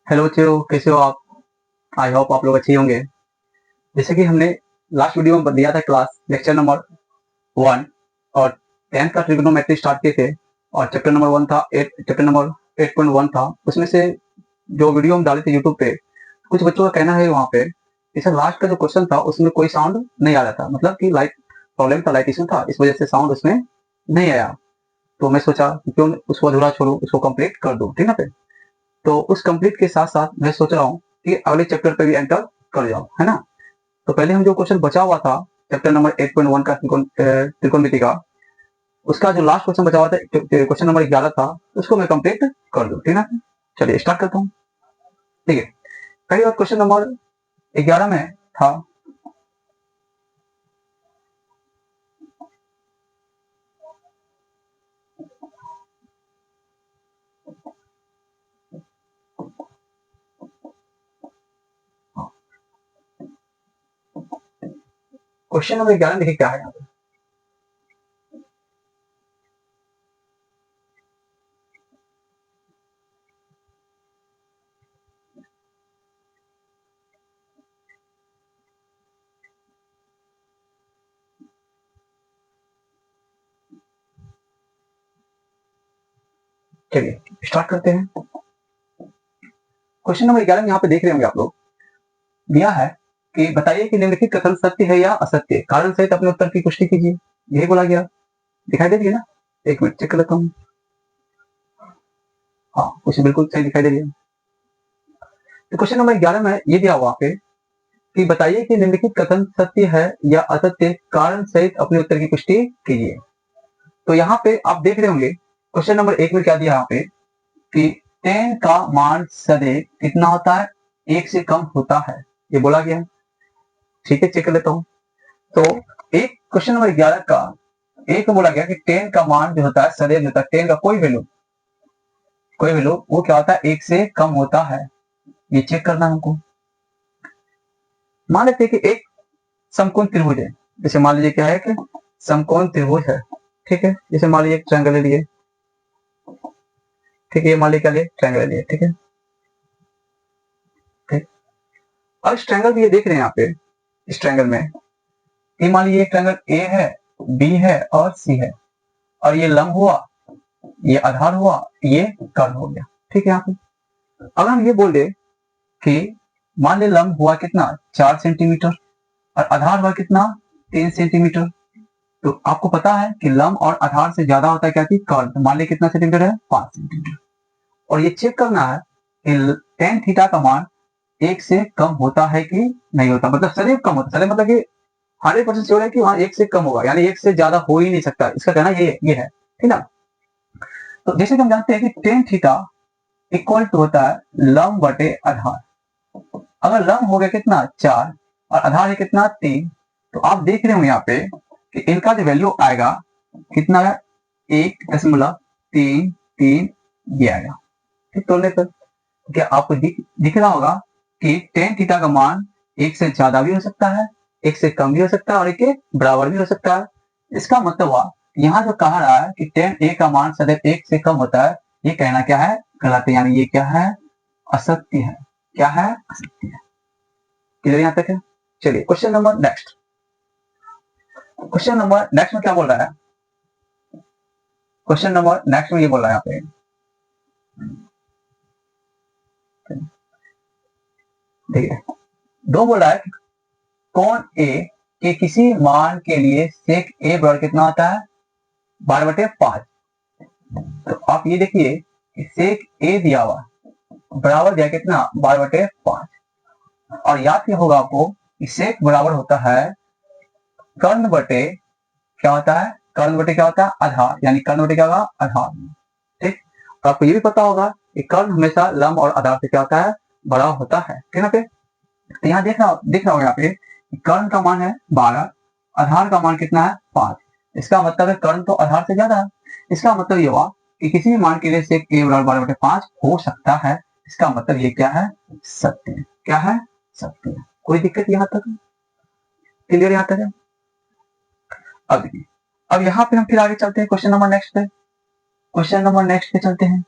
Hello बच्चों, कैसे हो आप? आई होप आप लोग अच्छे ही होंगे। जैसे कि हमने लास्ट वीडियो में दिया था क्लास लेक्चर नंबर 1 और 10th का ट्रिग्नोमेट्री स्टार्ट किए थे और चैप्टर नंबर 1 था 8 चैप्टर नंबर 8.1 था। उसमें से जो वीडियो हम डाले थे यूट्यूब पे, कुछ बच्चों का कहना है वहाँ पे जैसे लास्ट का जो क्वेश्चन था उसमें कोई साउंड नहीं आ रहा था, मतलब कि लाइट प्रॉब्लम था, लाइट इशू था, इस वजह से साउंड उसमें नहीं आया। तो मैं सोचा कि क्यों उसको अधूरा छोड़ूं, उसको कंप्लीट कर दूं, ठीक है पे। तो उस कंप्लीट के साथ साथ मैं सोच रहा हूँ कि अगले चैप्टर पे भी एंटर कर जाओ, है ना। तो पहले हम जो क्वेश्चन बचा हुआ था चैप्टर नंबर 8.1 का त्रिकोणमिति का, उसका जो लास्ट क्वेश्चन बचा हुआ था क्वेश्चन नंबर 11 था, उसको मैं कंप्लीट कर दूं, ठीक है। चलिए स्टार्ट करता हूँ। ठीक है, पहली बात क्वेश्चन नंबर 11 में था क्वेश्चन नंबर 11 में देखिए क्या है यहाँ पे। चलिए स्टार्ट करते हैं। क्वेश्चन नंबर 11 में यहाँ पे देख रहे होंगे आप लोग, दिया है कि बताइए कि निम्नलिखित कथन सत्य है या असत्य, कारण सहित अपने उत्तर की पुष्टि कीजिए। यही बोला गया, दिखाई दे रही है ना? एक मिनट चेक कर लेता हूँ। हाँ, क्वेश्चन बिल्कुल सही दिखाई दे रही है। तो क्वेश्चन नंबर 11 में ये दिया हुआ पे कि बताइए कि निम्नलिखित कथन सत्य है या असत्य, कारण सहित अपने उत्तर की पुष्टि कीजिए। तो यहाँ पे आप देख रहे होंगे क्वेश्चन नंबर 1 में क्या दिया यहाँ पे कि 10 का मान सदैव कितना होता है, 1 से कम होता है, ये बोला गया। ठीक है, चेक कर लेता हूँ। तो एक क्वेश्चन नंबर 11 का एक में बोला गया कि 10 का मान जो होता है सदैव होता है, 10 का कोई वैल्यू वो क्या होता है, 1 से कम होता है। ये चेक करना है हमको। मान लेते हैं कि एक समकोण त्रिभुज है, जैसे मान लीजिए क्या है कि समकोण त्रिभुज है, ठीक है। जैसे मान लीजिए ट्रायंगल ले लिए, ठीक है, मान लीजिए क्या लिए, ट्रायंगल ले लिए, ठीक है। ठीक, अब इस ट्रायंगल भी ये देख रहे हैं यहाँ पे, इस ट्रायंगल में ये मान लीजिए ट्रायंगल ए है, बी है और सी है, और ये लंब हुआ, ये आधार हुआ, ये कर्ण हो गया, ठीक है। यहाँ पे अगर हम ये बोल दे कि मान ले लंब हुआ कितना 4 सेंटीमीटर और आधार हुआ कितना 3 सेंटीमीटर, तो आपको पता है कि लंब और आधार से ज्यादा होता है क्या, कि कर्ण। तो मान लीजिए कितना सेंटीमीटर है, 5 सेंटीमीटर। और ये चेक करना है कि टेन थीटा का मान 1 से कम होता है कि नहीं होता, मतलब सदैव कम होता है, सदैव मतलब कि 100% श्योर है कि वहां 1 से कम होगा, यानी 1 से ज्यादा हो ही नहीं सकता, इसका कहना ये है, ठीक ना। तो जैसे कि हम जानते हैं कि टेन थीटा इक्वल टू होता है लंब बटे आधार। अगर लंब हो गया कितना 4 और आधार है कितना 3, तो आप देख रहे हो यहाँ पे कि इनका जो वैल्यू आएगा कितना है, 1.33 ये आएगा, ठीक। तोड़ने पर क्या आपको दिख रहा होगा कि टेन थीटा का मान 1 से ज्यादा भी हो सकता है, 1 से कम भी हो सकता है और 1 के बराबर भी हो सकता है। इसका मतलब हुआ यहाँ जो कहा रहा है कि टेन ए का मान सदैव 1 से कम होता है, ये कहना क्या है, गलत है, यानी ये क्या है, असत्य है। क्या है, असत्य है। क्लियर यहाँ तक है? चलिए question number next. Question number next में क्या बोल रहा है, क्वेश्चन नंबर नेक्स्ट में ये बोल रहा है यहाँ पे, ठीक है, दो बोल रहा है कोण ए के किसी मान के लिए सेक ए बराबर कितना होता है, 12/5। तो आप ये देखिए कि सेक ए दिया हुआ बराबर दिया कितना, 12/5। और याद क्या होगा आपको कि सेक बराबर होता है कर्ण बटे क्या होता है, कर्ण बटे क्या होता है, आधार, यानी कर्ण बटे क्या होगा, आधार, ठीक। तो आपको ये भी पता होगा कि कर्ण हमेशा लंब और आधार से क्या होता है, बड़ा होता है, ठीक है। तो यहाँ दिख रहा होगा यहाँ पे कर्ण का मान है 12, आधार का मान कितना है 5। इसका मतलब है कर्ण तो आधार से ज्यादा है। इसका मतलब ये हुआ कि किसी भी मान के लिए सेक ए बराबर 12/5 हो सकता है। इसका मतलब ये क्या है, सत्य है। क्या है, सत्य है। कोई दिक्कत यहाँ तक, क्लियर यहाँ तक है? अब देखिए, अब यहाँ पे हम फिर आगे चलते हैं क्वेश्चन नंबर नेक्स्ट पे, क्वेश्चन नंबर नेक्स्ट पे चलते हैं।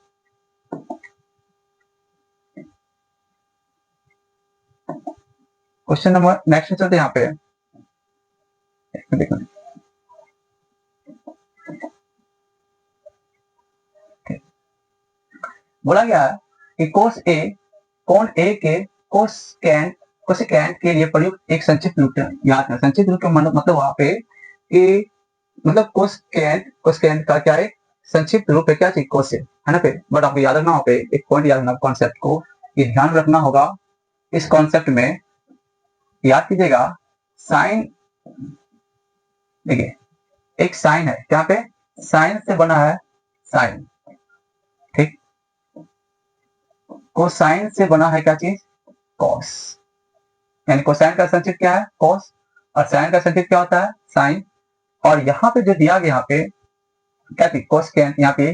क्वेश्चन नंबर नेक्स्ट चलते यहाँ पे देखो, बोला गया है कि कोण ए के कोसेकेंट के लिए प्रयुक्त एक संक्षिप्त रूप याद है। संक्षिप्त रूप का मतलब वहां पे कि मतलब कोसेकेंट का क्या है संक्षिप्त रूप है, क्या चीज कोसे है ना पे। बट आपको याद रखना होगा, एक पॉइंट याद रखना कॉन्सेप्ट को, ये ध्यान रखना होगा इस कॉन्सेप्ट में, याद कीजिएगा साइन। देखिए एक साइन है, क्या पे साइन से बना है साइन, ठीक। कोसाइन से बना है क्या चीज कॉस, यानी कोसाइन का संक्षिप्त क्या है कॉस, और साइन का संक्षिप्त क्या होता है साइन। और यहाँ पे जो दिया गया यहाँ पे क्या थी कोसेकेंट, यहाँ पे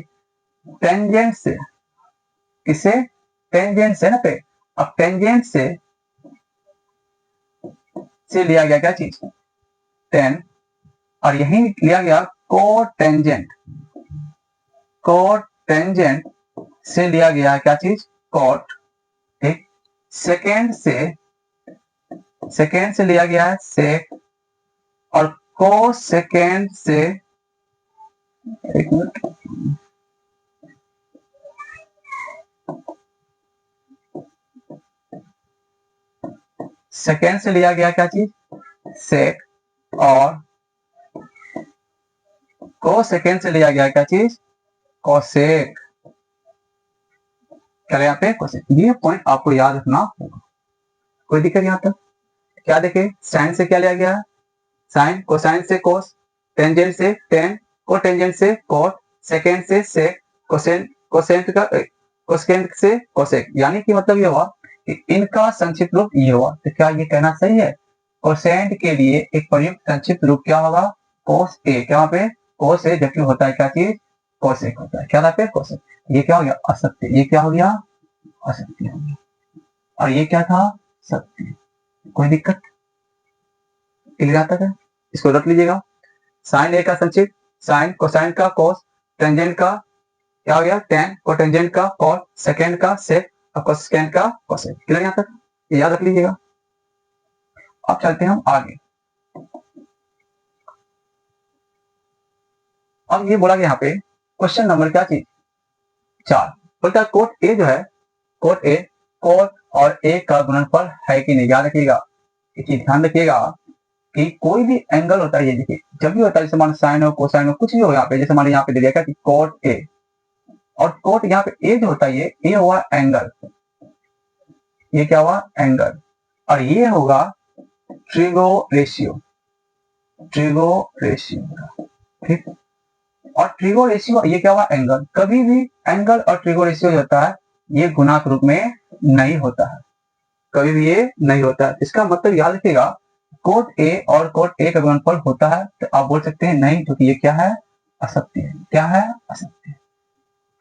टेंजेंट से, किसे टेंजेंट से ना पे, अब टेंजेंट से लिया गया क्या चीज टेन, और यही लिया गया कोटेंजेंट, कोटेंजेंट से लिया गया है क्या चीज कॉट, ठीक। सेकेंड से लिया गया है सेक, और कोसेकेंट से, एक मिनट, सेकेंड से लिया गया क्या चीज सेक, और कोसेकेंट से लिया गया क्या चीज कोसेक, क्या यहाँ पे कोसेक। ये पॉइंट आपको याद रखना होगा, कोई दिक्कत यहाँ तक। क्या देखे साइन से क्या लिया गया साइन, कोसाइन से कोस, टेंजेंट से टेन, कोटेंजेंट से कोट, सेकेंड से सेक, कोसेंट का कोसेकेंट से कोसेक। यानी कि मतलब ये हुआ कि इनका संक्षिप्त रूप ये हुआ। तो क्या ये कहना सही है कोसेंट के लिए एक प्रयुक्त संक्षिप्त रूप क्या होगा कोस ए, क्या वहां पे कोस ए, जबकि होता है क्या चीज कोसेक होता है, क्या था पे कोसेक। ये क्या हो गया असत्य, ये क्या हो गया असत्य हो गया, और ये क्या था सत्य। कोई दिक्कत क्लियर आता है, इसको रख लीजिएगा। साइन ए का संक्षिप्त साइन, कोसाइन का कोस, टेंजेंट का क्या हो गया टेन, कोटेंजेंट का कॉट, सेकेंड का सेक, और कोसेकेंट का कोसेक। क्लियर यहाँ तक, ये याद रख लीजिएगा। अब चलते हैं हम आगे। अब ये बोला गया यहाँ पे क्वेश्चन नंबर क्या चीज 4, बोलता है कोट ए जो है कोट ए, कोट और ए का गुणनफल है कि नहीं। याद रखिएगा एक चीज ध्यान रखिएगा कि कोई भी एंगल होता है, ये देखिए जब भी होता है जैसे मान साइन हो कोसाइन हो कुछ भी हो, यहाँ पे जैसे मान यहाँ पे दे दिया क्या कोट ए, और कोट यहाँ पे ए जो होता है ये हुआ एंगल, ये क्या हुआ एंगल, और ये होगा ट्रिगो रेशियो, ठीक। और ट्रिगो रेशियो ये क्या हुआ एंगल। कभी भी एंगल और ट्रिगो रेशियो जो होता है ये गुणांक रूप में नहीं होता है, कभी भी ये नहीं होता है। इसका मतलब याद रखिएगा कोट ए और कोट ए का गुणनफल होता है, तो आप बोल सकते हैं नहीं, क्योंकि ये क्या है असत्य है, क्या है असत्य है।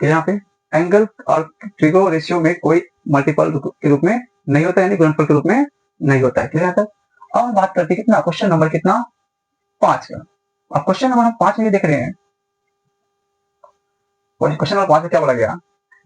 तो यहाँ पे एंगल और ट्रिगो रेशियो में कोई मल्टीपल के रूप में नहीं होता, यानी गुणनफल के रूप में नहीं होता है। क्लियर तक। अब बात करते हैं कितना क्वेश्चन नंबर कितना 5 का। अब क्वेश्चन नंबर 5 में ये देख रहे हैं, क्वेश्चन नंबर 5 में क्या बोला गया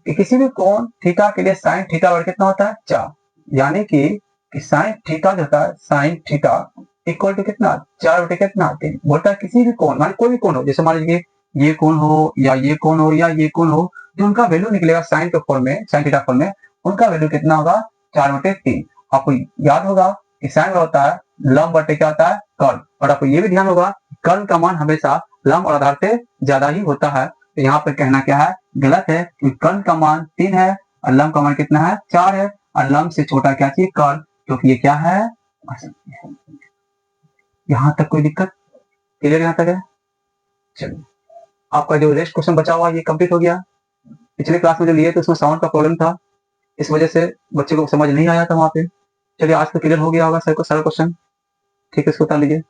कि किसी भी कोण थीटा के लिए साइन थीटा बराबर कितना होता है 4, यानी कि साइन थीटा जो होता है साइन थीटा इक्वल टू कितना 4 बटे कितना 3। बोलता है किसी भी कोण, मान कोई भी कोण हो, जैसे मान लीजिए ये कोण हो या ये कोण हो या ये कोण हो, जो उनका वैल्यू निकलेगा साइन के फॉर्म में, साइन थीटा फॉर्म में, उनका वैल्यू कितना होगा 4 बटे 3। आपको याद होगा कि साइन होता है लंब बटे क्या होता है कर्ण, और आपको ये भी ध्यान होगा कर्ण का मान हमेशा लंब और आधार से ज्यादा ही होता है। तो यहाँ पर कहना क्या है गलत है, क्योंकि कर्ण का मान 3 है और लंब का मान कितना है 4 है, और लंब से छोटा क्या चाहिए कर्ण, क्योंकि ये क्या है असत्य है। यहाँ तक कोई दिक्कत क्लियर यहाँ तक है। चलिए आपका जो रेस्ट क्वेश्चन बचा हुआ ये कंप्लीट हो गया। पिछले क्लास में जो लिए थे उसमें साउंड का प्रॉब्लम था, इस वजह से बच्चे को समझ नहीं आया था वहां पे। चलिए आज तो क्लियर हो गया होगा सर को सारा क्वेश्चन, ठीक है इसको उतार लीजिए।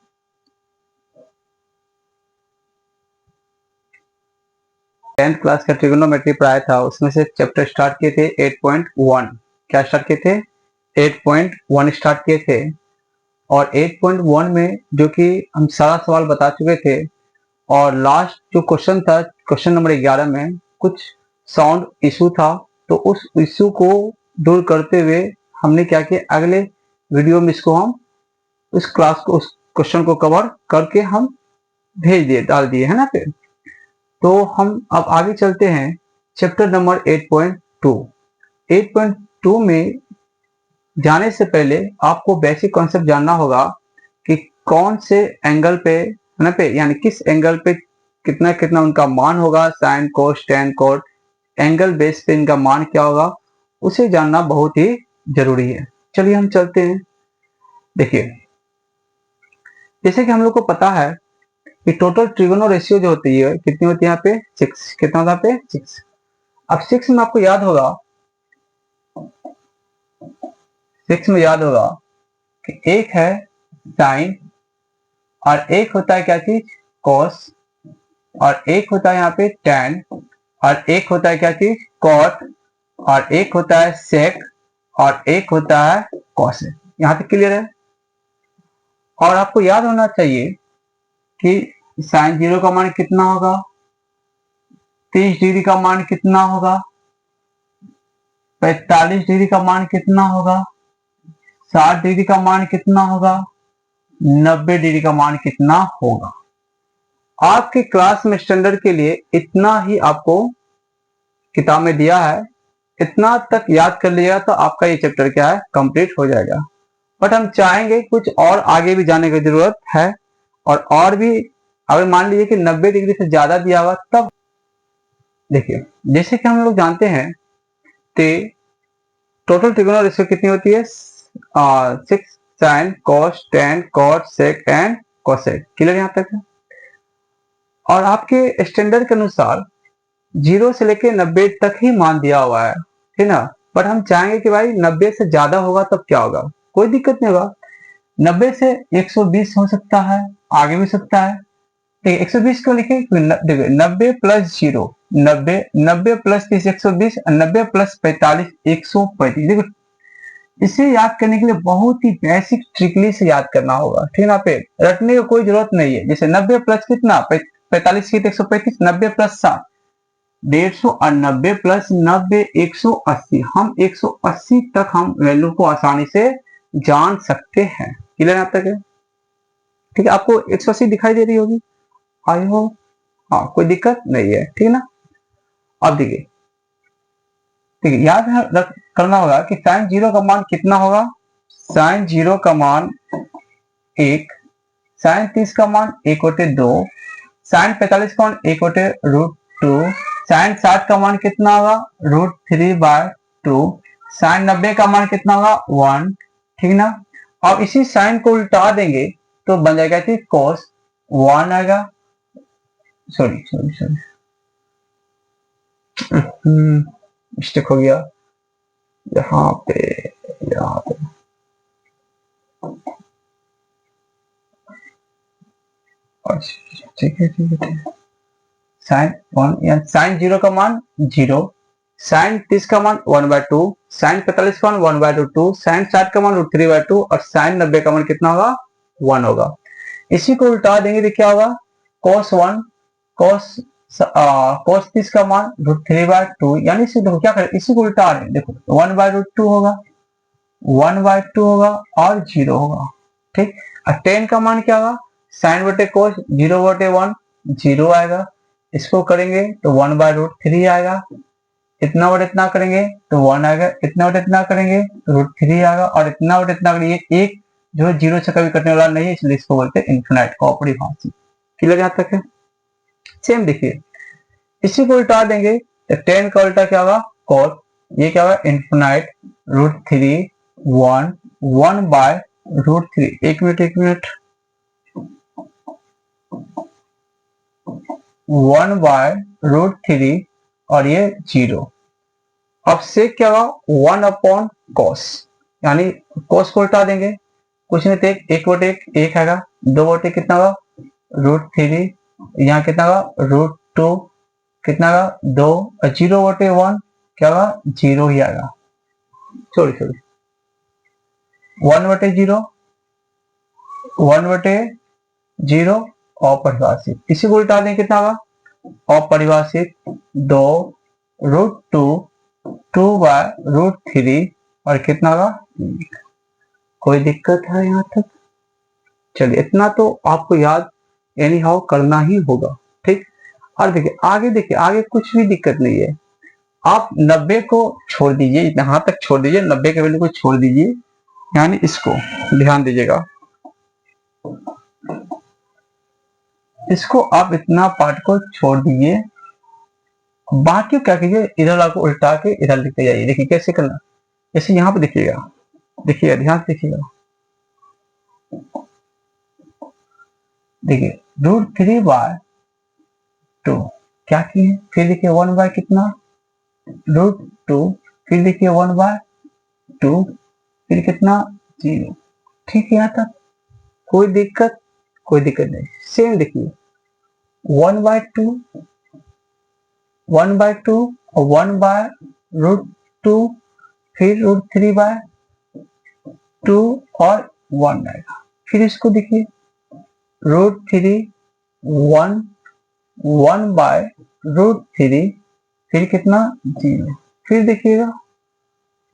टेंथ क्लास का ट्रिगोनोमेट्री पढ़ाया था, उसमें से चैप्टर स्टार्ट किए थे 8.1। क्या स्टार्ट किए थे 8.1 स्टार्ट किए थे, और 8.1 में जो कि हम सारा सवाल बता चुके थे, और लास्ट जो क्वेश्चन था क्वेश्चन नंबर 11 में कुछ साउंड इशू था, तो उस इशू को दूर करते हुए हमने क्या किया अगले वीडियो में इसको हम उस क्लास को, उस क्वेश्चन को कवर करके हम भेज दिए, डाल दिए है ना पे। तो हम अब आगे चलते हैं चैप्टर नंबर 8.2। 8.2 में जाने से पहले आपको बेसिक कॉन्सेप्ट जानना होगा कि कौन से एंगल पे है ना पे, यानी किस एंगल पे कितना कितना उनका मान होगा, sine cos ten coat, angle base पे इनका मान क्या होगा, उसे जानना बहुत ही जरूरी है। चलिए हम चलते हैं। देखिए, जैसे कि हम लोग को पता है कि टोटल ट्रिगोनो रेशियो जो होती है कितनी होती है यहाँ पे 6। कितना होता है पे 6। अब 6 में आपको याद होगा, 6 में याद होगा कि एक है साइन और एक होता है क्या चीज कॉस, और एक होता है यहाँ पे टेन, और एक होता है क्या चीज कॉट, और एक होता है सेक, और एक होता है कॉसेक। यहाँ तक क्लियर है। और आपको याद होना चाहिए कि साइन 0 का मान कितना होगा, 30 डिग्री का मान कितना होगा, 45 डिग्री का मान कितना होगा, 60 डिग्री का मान कितना होगा, 90 डिग्री का मान कितना होगा। आपके क्लास में स्टैंडर्ड के लिए इतना ही आपको किताब में दिया है, इतना तक याद कर लिया तो आपका ये चैप्टर क्या है कंप्लीट हो जाएगा। बट हम चाहेंगे कुछ और आगे भी जाने की जरूरत है, और भी अगर मान लीजिए कि 90 डिग्री से ज्यादा दिया हुआ तब देखिए, जैसे कि हम लोग जानते हैं टोटल ट्रिगोनल रेशियो कितनी होती है 6 sine cos tan cot sec and cosec. Clear यहाँ तक है। और आपके स्टैंडर्ड के अनुसार 0 से लेके 90 तक ही मान दिया हुआ है, ठीक ना। बट हम चाहेंगे कि भाई 90 से ज्यादा होगा तब क्या होगा, कोई दिक्कत नहीं होगा। 90 से 120 हो सकता है, आगे भी सकता है। ठीक है, 120 को लिखे, 90 प्लस 0 90, 90 प्लस 30 120, 90 प्लस 45 135। देखो, इसे याद करने के लिए बहुत ही बेसिक ट्रिकली से याद करना होगा, ठीक है ना। पे रटने की कोई जरूरत नहीं है। जैसे 90 प्लस कितना 45 की 135, 90 प्लस 60 150, और 90 प्लस 90 180। हम 180 तक हम वैल्यू को आसानी से जान सकते हैं। क्लियर यहाँ तक है। ठीक है, आपको 180 दिखाई दे रही होगी, आई हो, हाँ कोई दिक्कत नहीं है, ठीक है ना। अब देखिए, ठीक है, याद करना होगा कि साइन 0 का मान कितना होगा, साइन 0 का मान 1, साइन 30 का मान 1/2, साइन 45 का मान 1/√2, साइन 60 का मान कितना होगा √3/2, साइन 90 का मान कितना होगा 1, ठीक ना। अब इसी साइन को उल्टा देंगे तो बन जाएगा कि cos 1 आएगा, सॉरी मिस्टेक हो गया यहाँ पे। ठीक है साइन 1 या साइन 0 का मान 0, साइन 30 का मान 1/2, साइन 45 का मान 1/2, साइन 60 का मान √3/2, और साइन 90 का मान कितना होगा 1 होगा। इसी को उल्टा देंगे तो क्या होगा cos 1, cos 30 का मान √3/2, यानी इसे देखो क्या करें, इसी को उल्टा रहे, देखो 1/2 होगा, 1/2 होगा और 0 होगा। ठीक, और 10 का मान क्या होगा साइन बटे कोस 0/1 0 आएगा। इसको करेंगे तो 1/√3 आएगा, इतना बटे इतना करेंगे तो 1 आएगा, इतना बटे इतना करेंगे तो √3 आएगा, और इतना बटे इतना करेंगे एक जो है 0 से कभी कटने वाला नहीं है, इसलिए इसको बोलते हैं इन्फिनाइट का अपरिभाषी। क्लियर यहाँ तक है। सेम देखिए, इसी को उल्टा देंगे तो 10 का उल्टा क्या होगा cos, ये क्या होगा इन्फिनाइट √3 1/√3। एक मिनट 1/√3 और ये 0। अब से क्या होगा 1/cos, यानी cos को उल्टा देंगे, कुछ नहीं थे 1/1 1 आएगा, 2/1 कितना होगा √3, यहाँ कितना होगा √2, कितना होगा 2, और 0/1 क्या होगा 0 ही आएगा, सॉरी 1/0 1/0 अपरिभाषित। इसी को उल्टा दें कितना होगा अपरिभाषित 2 √2 2/√3 और कितना होगा। कोई दिक्कत है यहाँ तक? चलिए इतना तो आपको याद एनी हाउ करना ही होगा, ठीक। और देखिए आगे कुछ भी दिक्कत नहीं है। आप 90 को छोड़ दीजिए, यहाँ तक छोड़ दीजिए, 90 के वैल्यू को छोड़ दीजिए, यानी इसको ध्यान दीजिएगा, इसको आप इतना पार्ट को छोड़ दीजिए, बाकी क्या कीजिए, इधर आपको उल्टा के इधर लिखते जाइए। देखिए कैसे करना, जैसे यहाँ पे देखिएगा, देखिए ध्यान से देखिएगा, देखिए √3/2 क्या किए, फिर देखिए 1 बाय कितना √2, फिर देखिए 1/2, फिर कितना 0, ठीक है। यहाँ तक कोई दिक्कत नहीं। सेम देखिए 1/2, 1/2 और 1/√2, फिर √3/2 और 1 आएगा। फिर इसको देखिए √3 1, 1/√3, फिर कितना 0, फिर देखिएगा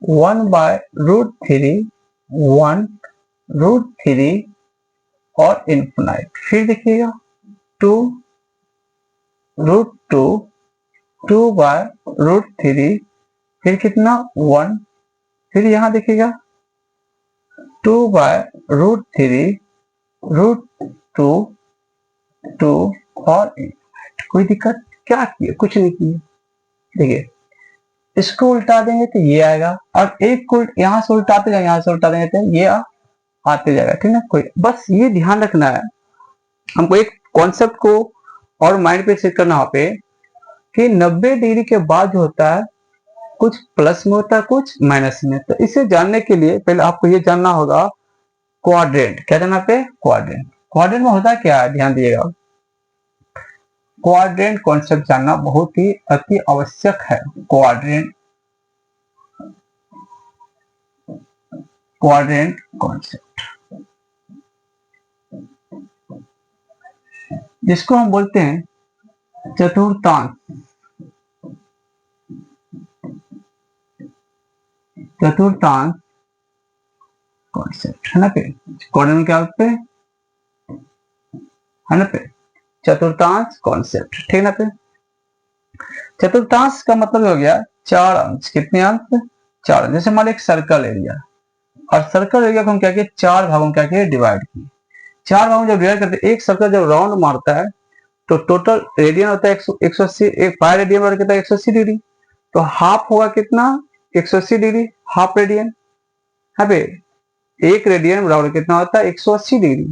1/√3, 1√3 और इन्फिनाइट, फिर देखिएगा 2√2, 2/√3, फिर कितना 1, फिर यहाँ देखिएगा 2/√3, √2, 2 और कोई दिक्कत, क्या किए, कुछ नहीं किए। देखिए इसको उल्टा देंगे तो ये आएगा, और एक को यहाँ से उल्टाते जाएंगे, यहाँ से उल्टा देंगे तो ये आते जाएगा, ठीक ना। कोई बस ये ध्यान रखना है हमको, एक कॉन्सेप्ट को और माइंड पे सेट करना वहां पे कि 90 डिग्री के बाद जो होता है कुछ प्लस में होता है, कुछ माइनस में। तो इसे जानने के लिए पहले आपको ये जानना होगा क्वाड्रेंट, क्या जानना पे, क्वाड्रेंट में होता क्या है, ध्यान दिएगा। क्वाड्रेंट कॉन्सेप्ट जानना बहुत ही अति आवश्यक है। क्वाड्रेंट कॉन्सेप्ट जिसको हम बोलते हैं चतुर्थांश कॉन्सेप्ट, है ना पे, क्वाड्रेंट क्या पे है ना पे, चतुर्थांश कॉन्सेप्ट, ठीक ना पे। चतुर्थांश का मतलब हो गया 4 अंश, कितने अंश, 4। जैसे मान लो एक सर्कल एरिया, और सर्कल एरिया को हम क्या किए, 4 भागों क्या किए, डिवाइड किए। 4 भागों जब डिवाइड करते, एक सर्कल जब राउंड मारता है तो टोटल रेडियन होता है 180, एक पाई रेडियन बराबर कितना, 180 डिग्री। तो हाफ होगा कितना, 180 डिग्री, हाफ रेडियन है बे, एक रेडियन बराबर कितना होता है 180 डिग्री,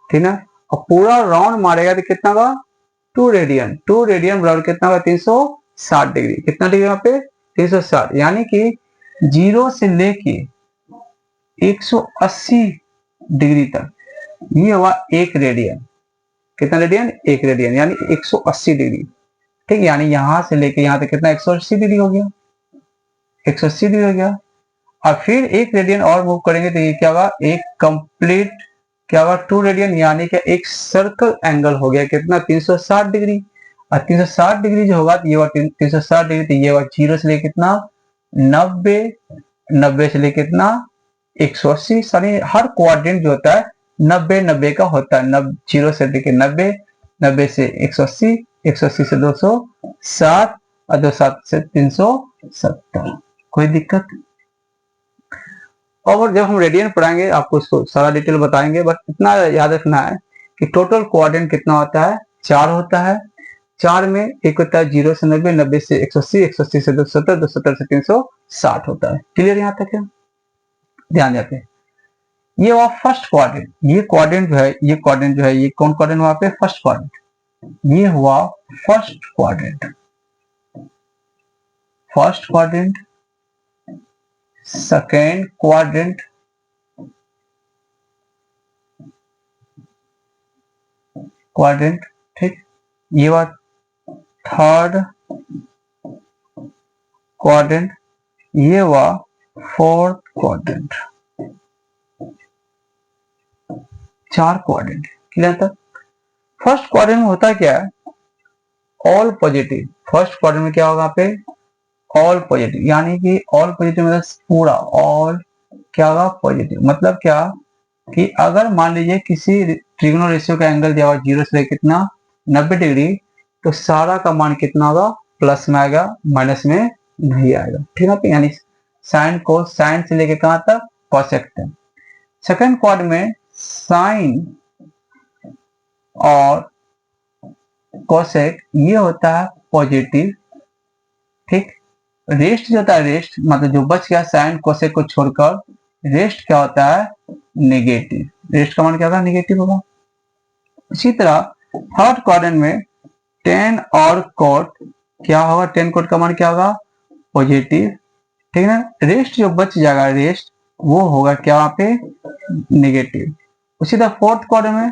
ठीक ना। और पूरा राउंड मारेगा तो कितना होगा, 2 रेडियन, 2 रेडियन बराबर कितना होगा 360 डिग्री, कितना डिग्री यहाँ पे 360, यानी कि 0 से लेके 180 डिग्री तक ये हुआ 1 रेडियन, कितना रेडियन, 1 रेडियन, यानी 180 डिग्री, ठीक। यानी यहां से लेके यहां तक कितना 180 डिग्री हो गया, 180 डिग्री हो गया। और फिर 1 रेडियन और मूव करेंगे तो ये क्या होगा, एक कंप्लीट क्या होगा 2 रेडियन, यानी कि एक सर्कल एंगल हो गया कितना 360 डिग्री। और 360 डिग्री जो होगा तो ये 360 डिग्री, तो ये होगा 0 से लेके कितना 90, 90 से लेके कितना 180, यानी हर क्वाड्रेंट जो होता है 90 90 का होता है, 0 से लेके 90, 90 से 180, 180 से 260 और 260 से 370, कोई दिक्कत। और जब हम रेडियन पढ़ाएंगे आपको इसको सारा डिटेल बताएंगे, बस इतना याद रखना है कि टोटल क्वाड्रेंट कितना होता है, 4 होता है। 4 में एक होता है 0 से 90, 90 से 180, 180 से 270, 270 से 360 होता है। क्लियर यहाँ तक है, ध्यान देते हैं। ये हुआ फर्स्ट क्वाड्रेंट, ये क्वाड्रेंट जो है, ये क्वाड्रेंट जो है, ये कौन क्वाड्रेंट वहां पे, फर्स्ट क्वाड्रेंट, ये हुआ first quadrant, first quadrant, second quadrant, ठीक। ये हुआ थर्ड क्वाड्रेंट, ये हुआ फोर्थ क्वाड्रेंट, 4 क्वाड्रेंट। क्लियर था। फर्स्ट क्वाड्रेंट में होता क्या है, ऑल पॉजिटिव। फर्स्ट क्वाड्रेंट में क्या होगा पे, ऑल पॉजिटिव, यानी कि ऑल पॉजिटिव मतलब पूरा, ऑल क्या होगा पॉजिटिव। मतलब क्या कि अगर मान लीजिए किसी ट्रिग्नो रेशियो का एंगल दिया हुआ 0 से लेकर कितना 90 डिग्री, तो सारा का मान कितना होगा प्लस में आएगा, माइनस में नहीं आएगा। ठीक है, यानी साइन को साइन से लेकर कहां तक कोसेक तक। सेकंड क्वाड में साइन और कोसेक ये होता है पॉजिटिव। ठीक, रेस्ट जो होता है, रेस्ट मतलब जो बच गया साइन कोसेक को छोड़कर, रेस्ट क्या होता है नेगेटिव। रेस्ट का मान क्या होगा नेगेटिव होगा। इसी तरह थर्ड क्वाड्रेंट में टेन और कोट क्या होगा, टेन कोट का मान क्या होगा पॉजिटिव। ठीक है ना, रेस्ट जो बच जाएगा रेस्ट वो होगा क्या वहां पे नेगेटिव। उसी तरह फोर्थ क्वाड्रेंट में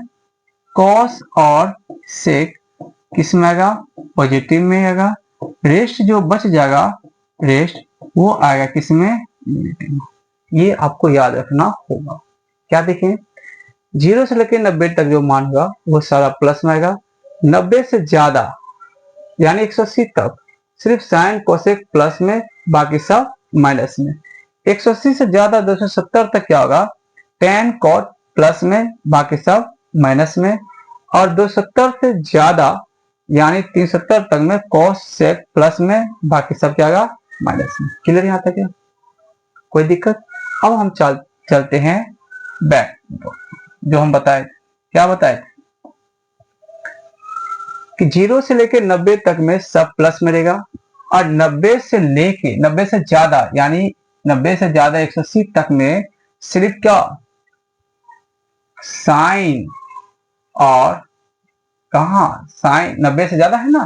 कॉस और सेक किस में आएगा पॉजिटिव में आएगा। रेस्ट जो बच जाएगा रेस्ट वो आएगा किस में नेगेटिव में। ये आपको याद रखना होगा। क्या देखें, 0 से लेकर 90 तक जो मान होगा वो सारा प्लस में आएगा। 90 से ज्यादा यानी 180 तक सिर्फ साइन कोसेक प्लस में, बाकी सब माइनस में। 180 से ज्यादा 270 तक क्या होगा टेन कॉट प्लस में, बाकी सब माइनस में। और 270 से ज्यादा यानी 370 तक में कॉस सेक प्लस में, बाकी सब क्या होगा माइनस में। क्लियर यहाँ तक है, कोई दिक्कत। अब हम चलते हैं बैक, जो हम बताए क्या बताए कि 0 से लेकर 90 तक में सब प्लस में रहेगा, और 90 से लेके 90 से ज्यादा यानी 90 से ज्यादा 180 तक में सिर्फ क्या साइन और कहा साइन 90 से ज्यादा है ना,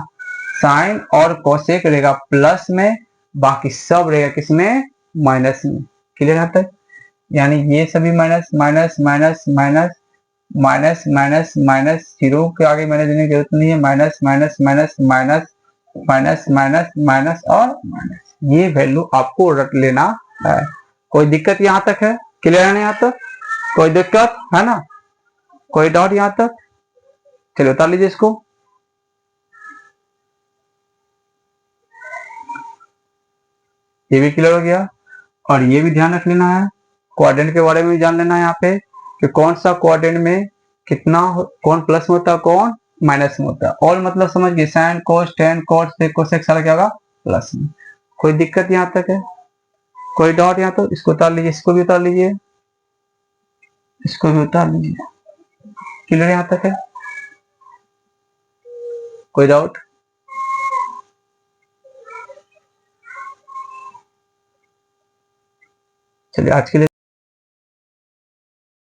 साइन और कोसेक रहेगा प्लस में, बाकी सब रहेगा किसमें माइनस में। क्लियर यहाँ तक, यानी ये सभी minus minus minus minus minus minus minus, zero के आगे माइनस देने की जरूरत नहीं है, minus minus minus minus minus minus minus और माइनस, ये वैल्यू आपको रट लेना है। कोई दिक्कत यहाँ तक है, क्लियर है ना यहाँ तक, कोई दिक्कत है ना, कोई डाउट यहाँ तक, चलिए उतार लीजिए इसको। ये भी क्लियर हो गया, और ये भी ध्यान रख लेना है, क्वाड्रेंट के बारे में जान लेना है यहाँ पे कि कौन सा क्वाड्रेंट में कितना कौन प्लस में होता है कौन माइनस में होता है। और मतलब समझ गए साइन कोस टेन कोस सेक कोसेक सारा क्या होगा प्लस में। कोई दिक्कत यहाँ तक है, कोई डाउट यहाँ तो इसको उतार लीजिए, इसको भी उतार लीजिए, इसको भी उतार लीजिए। क्लियर यहाँ तक है, कोई डाउट। चलिए आज के लिए